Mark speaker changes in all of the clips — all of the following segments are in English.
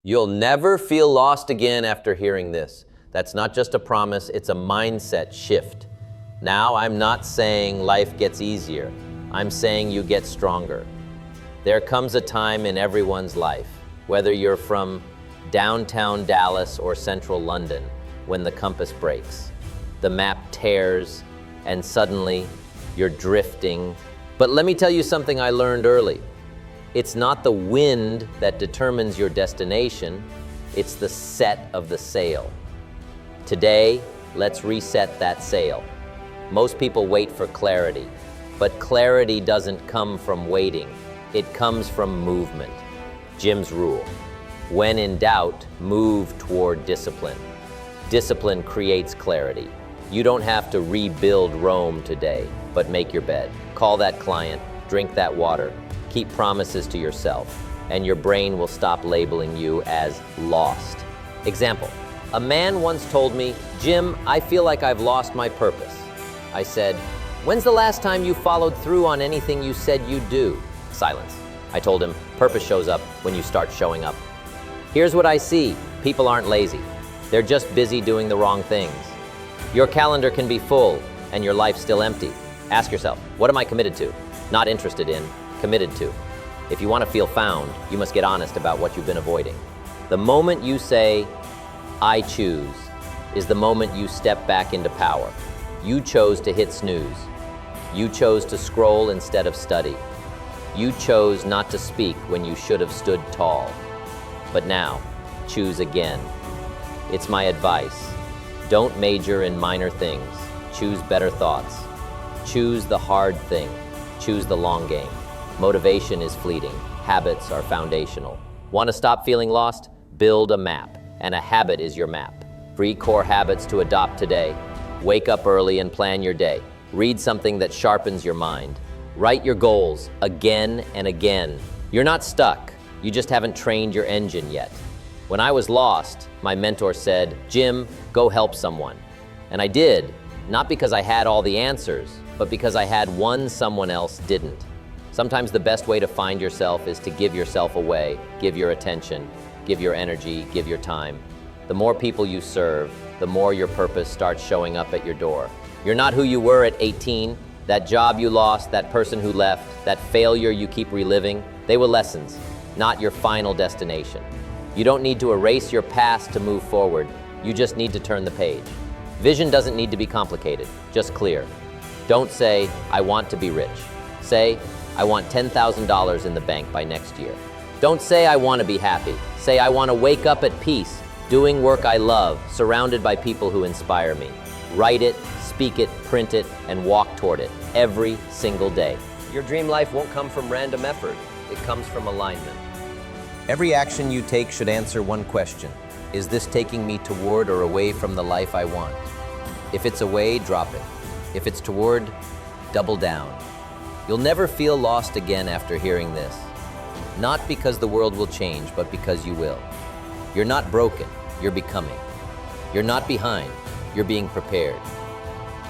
Speaker 1: You'll never feel lost again after hearing this. That's not just a promise, it's a mindset shift. Now, I'm not saying life gets easier. I'm saying you get stronger. There comes a time in everyone's life, whether you're from downtown Dallas or central London, when the compass breaks. The map tears, and suddenly you're drifting. But let me tell you something I learned early. It's not the wind that determines your destination, it's the set of the sail. Today, let's reset that sail. Most people wait for clarity, but clarity doesn't come from waiting. It comes from movement. Jim's rule: when in doubt, move toward discipline. Discipline creates clarity. You don't have to rebuild Rome today, but make your bed. Call that client, drink that water, keep promises to yourself, and your brain will stop labeling you as lost. Example: a man once told me, "Jim, I feel like I've lost my purpose." I said, "When's the last time you followed through on anything you said you'd do?" Silence. I told him, "Purpose shows up when you start showing up." Here's what I see: people aren't lazy. They're just busy doing the wrong things. Your calendar can be full and your life still empty. Ask yourself, what am I committed to? Not interested in, committed to. If you want to feel found, you must get honest about what you've been avoiding. The moment you say, "I choose," is the moment you step back into power. You chose to hit snooze. You chose to scroll instead of study. You chose not to speak when you should have stood tall. But now, choose again. It's my advice. Don't major in minor things. Choose better thoughts. Choose the hard thing. Choose the long game. Motivation is fleeting. Habits are foundational. Want to stop feeling lost? Build a map, and a habit is your map. 3 core habits to adopt today. Wake up early and plan your day. Read something that sharpens your mind. Write your goals again and again. You're not stuck. You just haven't trained your engine yet. When I was lost, my mentor said, "Jim, go help someone." And I did, not because I had all the answers, but because I had one someone else didn't. Sometimes the best way to find yourself is to give yourself away, give your attention, give your energy, give your time. The more people you serve, the more your purpose starts showing up at your door. You're not who you were at 18, that job you lost, that person who left, that failure you keep reliving. They were lessons, not your final destination. You don't need to erase your past to move forward. You just need to turn the page. Vision doesn't need to be complicated, just clear. Don't say, "I want to be rich." Say, "I want $10,000 in the bank by next year." Don't say, "I want to be happy." Say, "I want to wake up at peace, doing work I love, surrounded by people who inspire me." Write it, speak it, print it, and walk toward it every single day. Your dream life won't come from random effort. It comes from alignment. Every action you take should answer one question: is this taking me toward or away from the life I want? If it's away, drop it. If it's toward, double down. You'll never feel lost again after hearing this. Not because the world will change, but because you will. You're not broken, you're becoming. You're not behind, you're being prepared.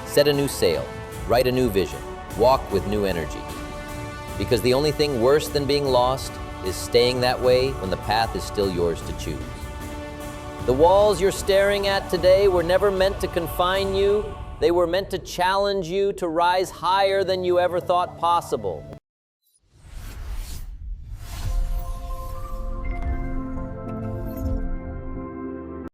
Speaker 1: Set a new sail, write a new vision, walk with new energy. Because the only thing worse than being lost is staying that way when the path is still yours to choose. The walls you're staring at today were never meant to confine you. They were meant to challenge you to rise higher than you ever thought possible.